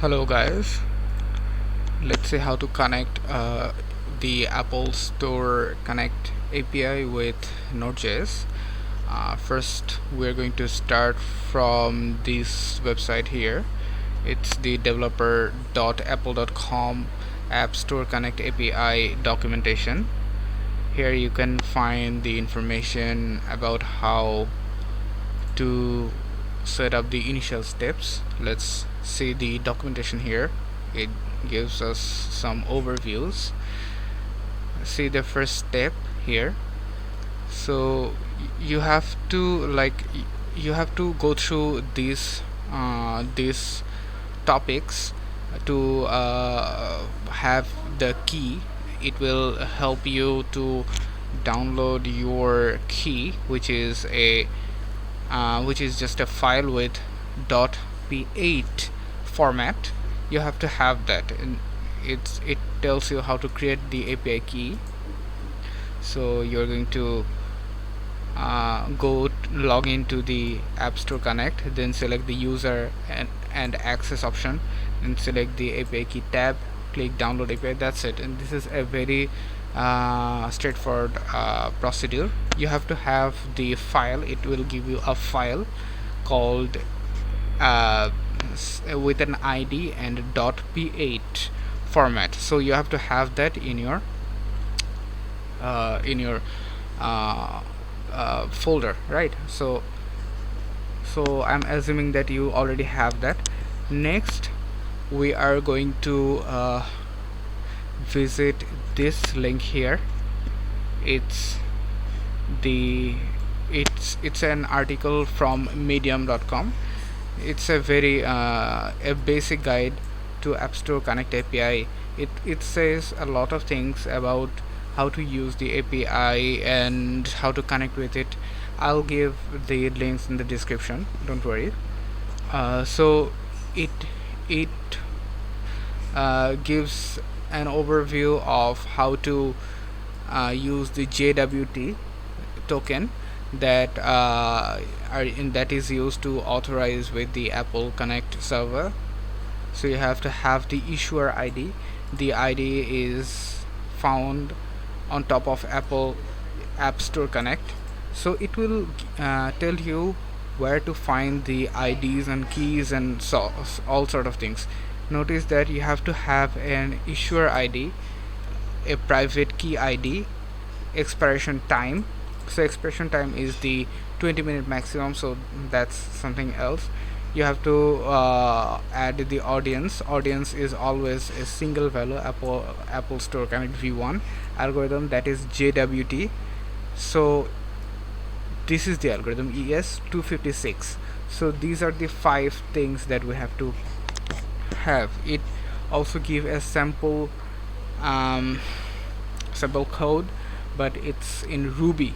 Hello guys, let's see how to connect the Apple Store Connect API with Node.js. First we're going to start from this website here. It's the developer.apple.com App Store Connect API documentation. Here you can find the information about how to set up the initial steps. Let's see the documentation here. It gives us some overviews. See the first step here. So you have to go through these topics to have the key. It will help you to download your key, which is just a file with .p8 format. You have to have that, and it tells you how to create the API key. So you're going to log into the App Store Connect, then select the user and access option, and select the API key tab, click download API. That's it. And this is a very straightforward procedure. You have to have the file. It will give you a file called with an ID and .p8 format. So you have to have that in your folder, right? So I'm assuming that you already have that. Next we are going to visit this link here. It's an article from medium.com. It's a very a basic guide to App Store Connect API. It says a lot of things about how to use the API and how to connect with it. I'll give the links in the description, don't worry. So it gives an overview of how to use the JWT token that that is used to authorize with the Apple Connect server. So you have to have the issuer ID. The ID is found on top of Apple App Store Connect. So it will tell you where to find the IDs and keys and all sort of things. Notice that you have to have an issuer ID, a private key ID, expiration time. So expiration time is the 20-minute maximum, so that's something else. You have to add the audience. Audience is always a single value. Apple Store Connect v1 algorithm, that is JWT. So this is the algorithm ES256. So these are the 5 things that we have to have. It also give a sample code, but it's in Ruby.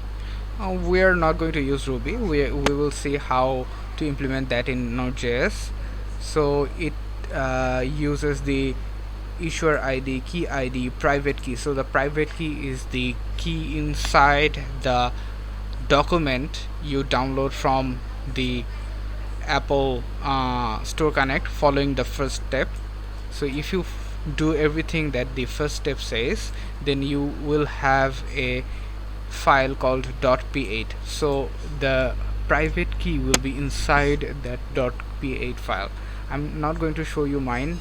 We are not going to use Ruby. We will see how to implement that in Node.js. So it uses the issuer ID, key ID, private key. So the private key is the key inside the document you download from the Apple Store Connect following the first step. So if you do everything that the first step says, then you will have a file called .p8. So the private key will be inside that .p8 file. I'm not going to show you mine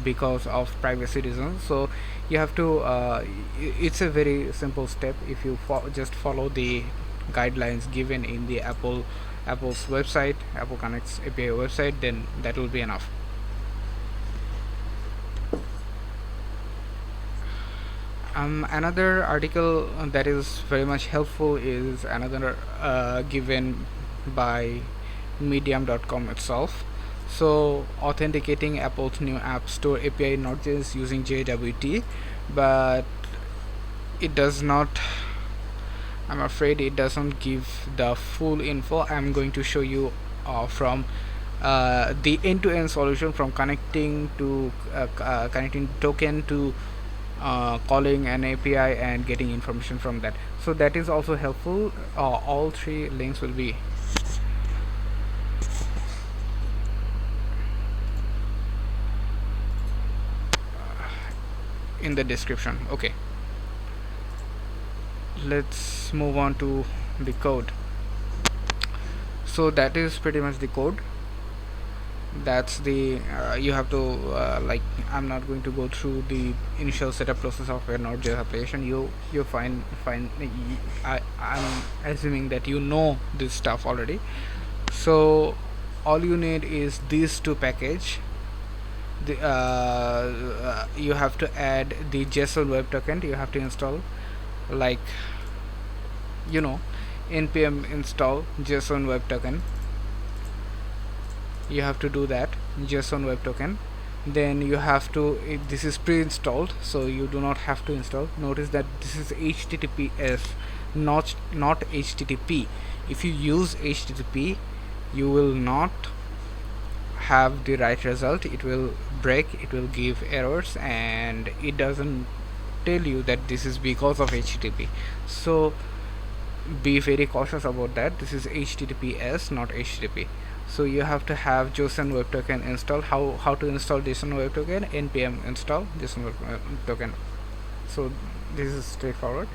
because of privacy reasons. So you have to it's a very simple step. If you just follow the guidelines given in the Apple's website, Apple Connect's API website, then that will be enough. Another article that is very much helpful is another given by medium.com itself. So authenticating Apple's new App Store API Node.js using JWT, but it does not, I'm afraid it doesn't give the full info. I'm going to show you from the end-to-end solution, from connecting token to calling an API and getting information from that. So that is also helpful. All 3 links will be in the description. Okay, let's move on to the code. So that is pretty much the code. That's the you have to like, I'm not going to go through the initial setup process of a Node.js application. You find I'm assuming that you know this stuff already. So all you need is these two package. You have to add the Json Web Token. You have to install, like, npm install Json Web Token. You have to do that, Json Web Token. Then you have to, this is pre-installed, so you do not have to install. Notice that this is HTTPS, not HTTP. If you use HTTP, you will not have the right result. It will break, it will give errors, and it doesn't tell you that this is because of HTTP. So be very cautious about that. This is HTTPS, not HTTP. So you have to have Json Web Token installed. How to install Json Web Token? npm install Json Web Token. So this is straightforward.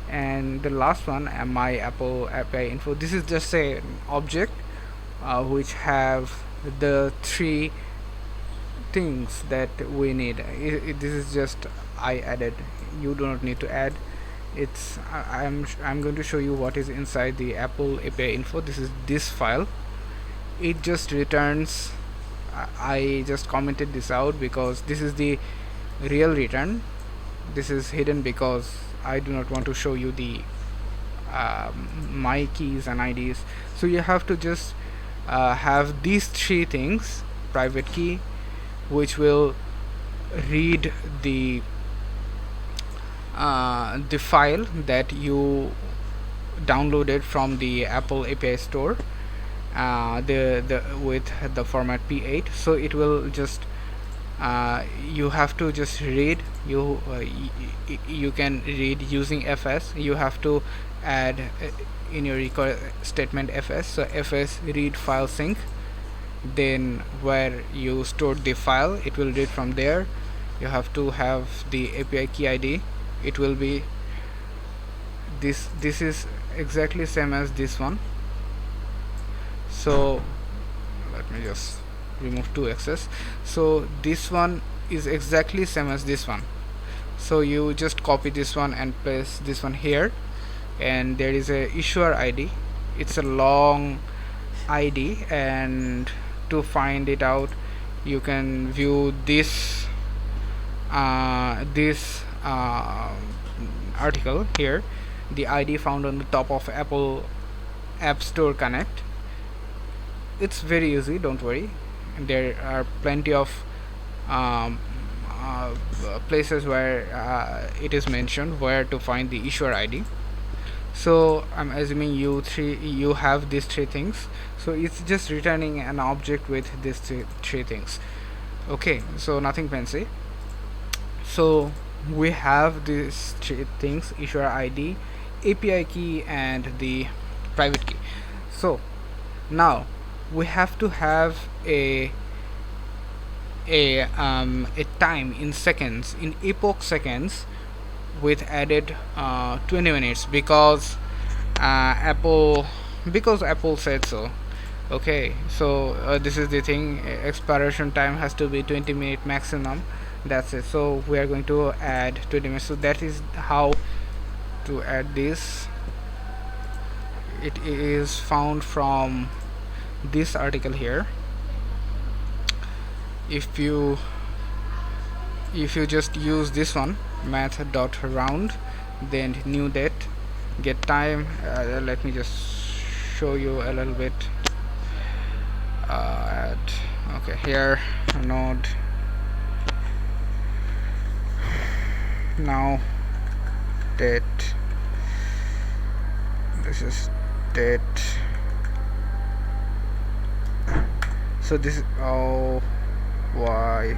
And the last one, my Apple API info. This is just a object which have the three things that we need. This is just I added. You do not need to add. It's I'm going to show you what is inside the Apple API info. This is this file. It just returns, I just commented this out because this is the real return. This is hidden because I do not want to show you the my keys and IDs. So you have to just have these three things: private key, which will read the file that you downloaded from the Apple API store, with the format p8. So it will just you have to just read. You can read using fs. You have to add in your record statement fs. So fs read file sync, then where you stored the file, it will read from there. You have to have the API key ID. It will be this is exactly same as this one. So let me just remove 2x's. So this one is exactly same as this one. So you just copy this one and place this one here, and there is a issuer ID. It's a long ID, and to find it out, you can view this article here, the ID found on the top of Apple App Store Connect. It's very easy, don't worry. There are plenty of places where it is mentioned where to find the issuer ID. So I'm assuming you have these three things. So it's just returning an object with these three things. Okay, so nothing fancy. So we have these three things: issuer ID, API key, and the private key. So now we have to have a time in seconds, in epoch seconds, with added 20 minutes because Apple said so. Okay, so this is the thing. Expiration time has to be 20-minute maximum. That's it. So we are going to add 20 minutes. So that is how to add this. It is found from this article here. If you just use this one, math.round, then new date, get time. Let me just show you a little bit. Okay, here, node. Now date. This is date. So this is why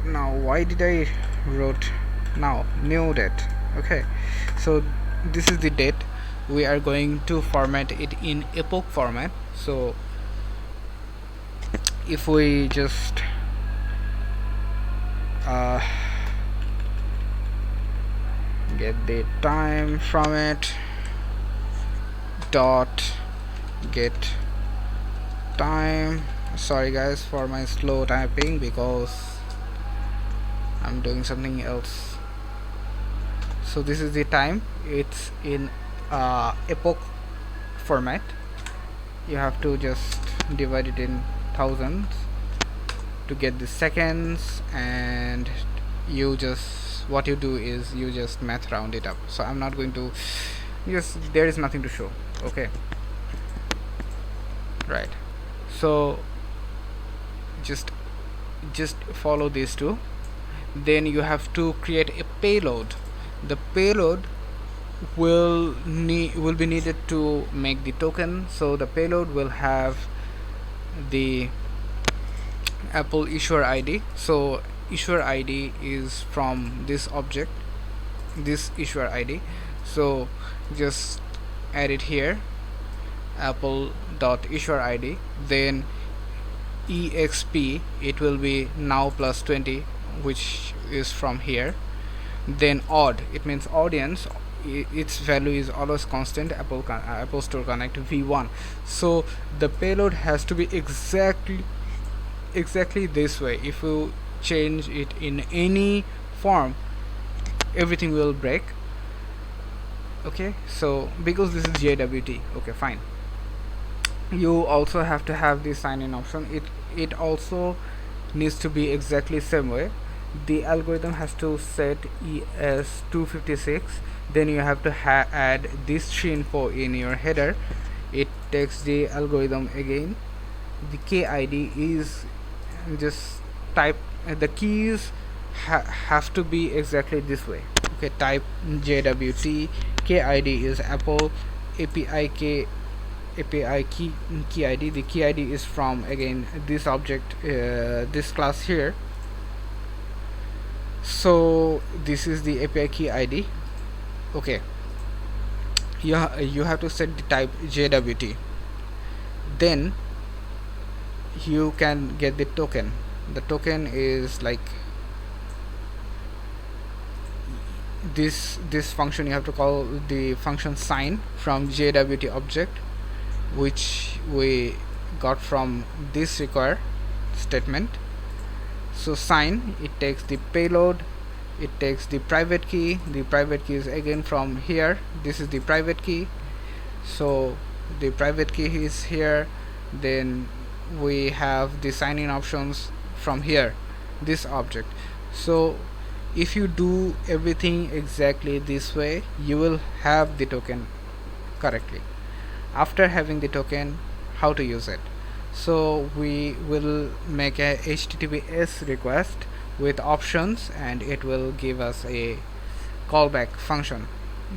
now why did I wrote now new date. Okay, so this is the date. We are going to format it in epoch format. So if we just uh, get the time from it. Dot get time. Sorry guys for my slow typing because I'm doing something else. So this is the time. It's in epoch format. You have to just divide it in thousands to get the seconds, and you just what you do is you just math round it up. So I'm not going to, just there is nothing to show. Okay, right. So just follow these two. Then you have to create a payload. The payload will be needed to make the token. So the payload will have the Apple issuer ID. So issuer ID is from this object, this issuer ID. So just add it here, apple dot issuer ID. Then exp, it will be now plus 20, which is from here. Then odd, it means audience, its value is always constant, Apple Store Connect v1. So the payload has to be exactly this way. If you change it in any form, everything will break. Okay, so because this is JWT, okay, fine. You also have to have the sign in option. It also needs to be exactly same way. The algorithm has to set ES256. Then you have to add this tree info in your header. It takes the algorithm again. The KID is just type, the keys have to be exactly this way. Okay, type JWT, KID is Apple, API key ID. The key ID is from again this object, this class here. So this is the API key ID. Okay, you have to set the type JWT. Then you can get the token. The token is like this function. You have to call the function sign from JWT object, which we got from this require statement. So sign, it takes the payload, it takes the private key. The private key is again from here. This is the private key. So the private key is here. Then we have the sign in options from here, this object. So if you do everything exactly this way, you will have the token correctly. After having the token, how to use it? So we will make a HTTPS request with options, and it will give us a callback function.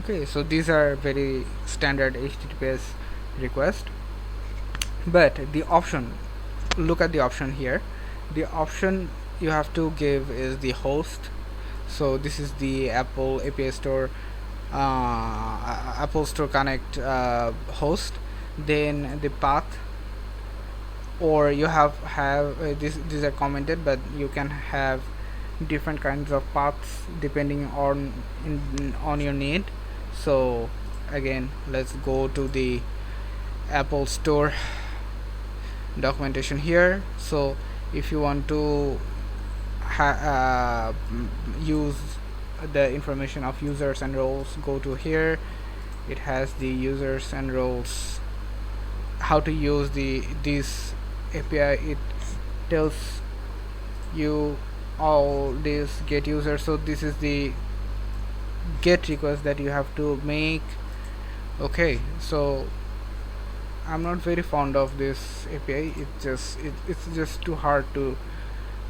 Okay, so these are very standard HTTPS request. But the option, look at the option here. The option you have to give is the host. So this is the Apple API Store, Apple Store Connect host. Then the path, or you have these are commented, but you can have different kinds of paths depending on your need. So again, let's go to the Apple Store documentation here. So if you want to use the information of users and roles, go to here. It has the users and roles, how to use this API. It tells you all this get user. So this is the get request that you have to make. Okay, so I'm not very fond of this API. It's just too hard to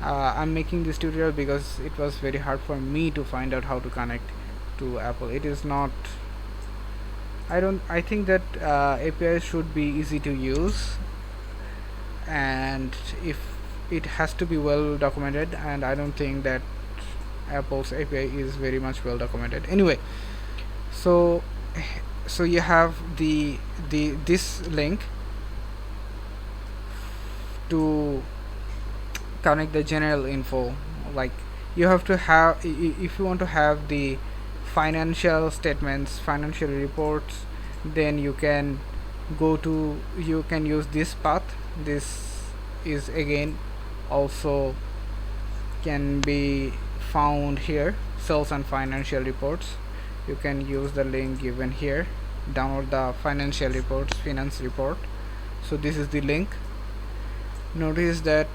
I'm making this tutorial because it was very hard for me to find out how to connect to Apple. It is not, I think that APIs should be easy to use, and if it has to be well documented, and I don't think that Apple's API is very much well documented. Anyway, so you have this link to connect the general info. Like you have to have, if you want to have the financial statements, financial reports, then you can you can use this path. This is again also can be found here, sales and financial reports. You can use the link given here, download the financial reports, finance report. So this is the link. Notice that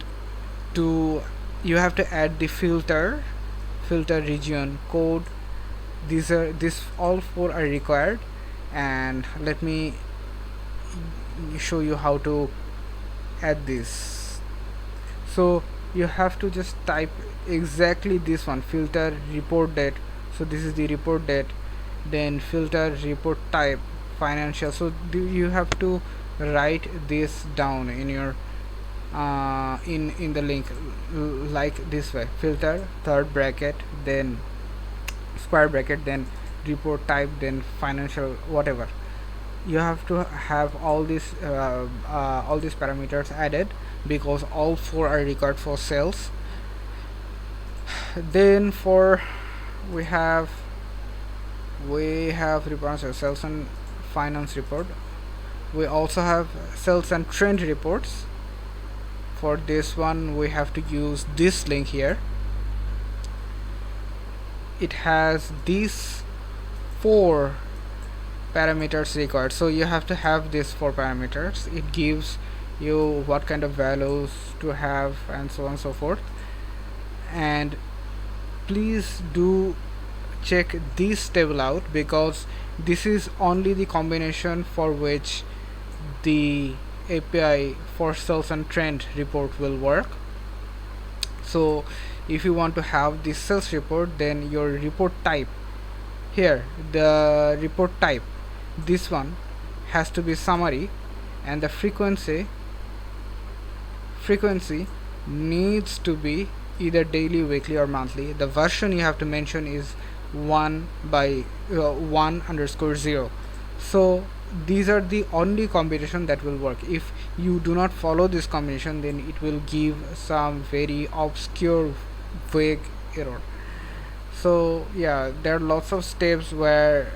to you have to add the filter region code. This all four are required, and let me show you how to add this. So you have to just type exactly this one, filter report date. So this is the report date, then filter report type financial. So you have to write this down in your in the link, like this way: filter, third bracket, then square bracket, then report type, then financial, whatever. You have to have all these parameters added, because all four are required for sales. Then for we have reports of sales and finance report. We also have sales and trend reports. For this one we have to use this link here. It has these four parameters required, so you have to have these four parameters. It gives you what kind of values to have and so on and so forth. And please do check this table out, because this is only the combination for which the API for sales and trend report will work. So if you want to have the sales report, then your report type here, the report type, this one has to be summary, and the frequency needs to be either daily, weekly, or monthly. The version you have to mention is 1/1_0. So these are the only combination that will work. If you do not follow this combination, then it will give some very obscure, vague error. So yeah, there are lots of steps where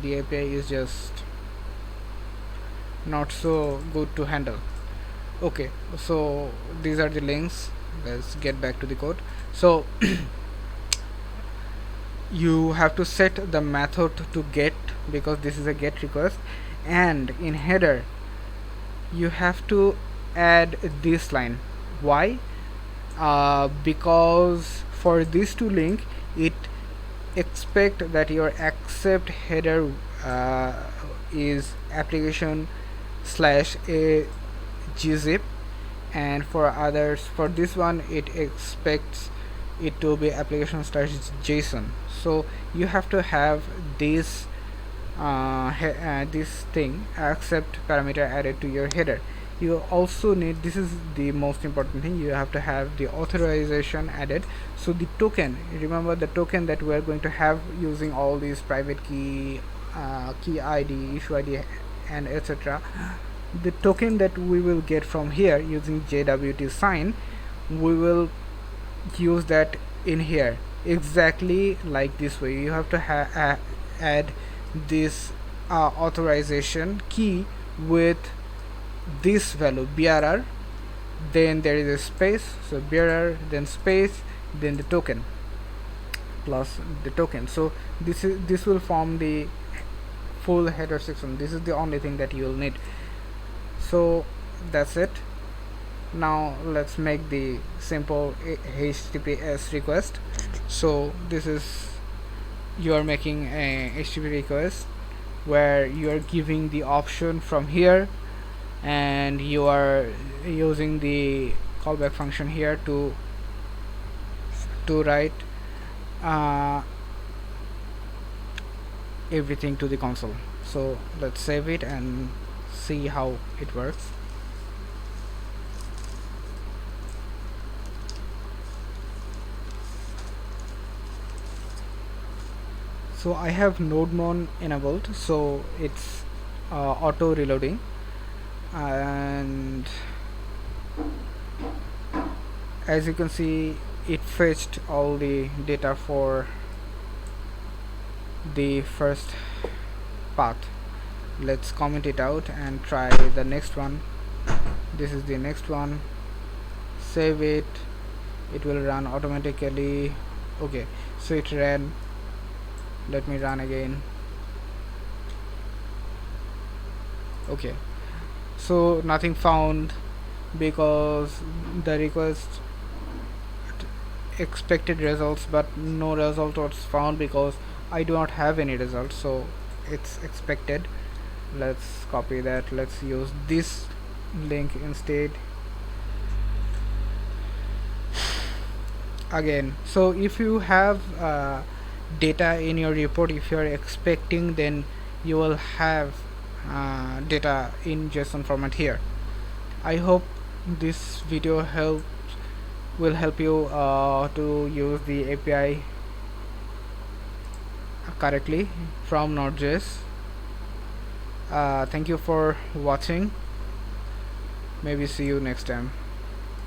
the API is just not so good to handle. Okay, so these are the links. Let's get back to the code. So you have to set the method to get, because this is a get request, and in header you have to add this line. Why? Because for this to link, it expect that your accept header is application /a gzip, and for others, for this one, it expects it to be application /json. So you have to have this this thing, accept parameter, added to your header. You also need, this is the most important thing, you have to have the authorization added. So the token, remember the token that we are going to have using all these private key, key ID, issue ID, and etc. The token that we will get from here using JWT sign, we will use that in here exactly like this way. You have to add this authorization key with this value BRR, then there is a space, so BRR, then space, then the token plus the token. So this will form the full header section. This is the only thing that you will need. So that's it. Now let's make the simple HTTPS request. So this is, you are making a HTTP request where you are giving the option from here, and you are using the callback function here to write everything to the console. So let's save it and see how it works. So I have node enabled, so it's auto reloading, and as you can see it fetched all the data for the first path. Let's comment it out and try the next one. This is the next one. Save it. It will run automatically. Okay, so it ran. Let me run again. Okay, so nothing found because the request expected results, but no result was found because I do not have any results, so it's expected. Let's copy that. Let's use this link instead again. So if you have data in your report, if you are expecting, then you will have data in JSON format here. I hope this video will help you to use the API correctly from Node.js. Thank you for watching. Maybe see you next time.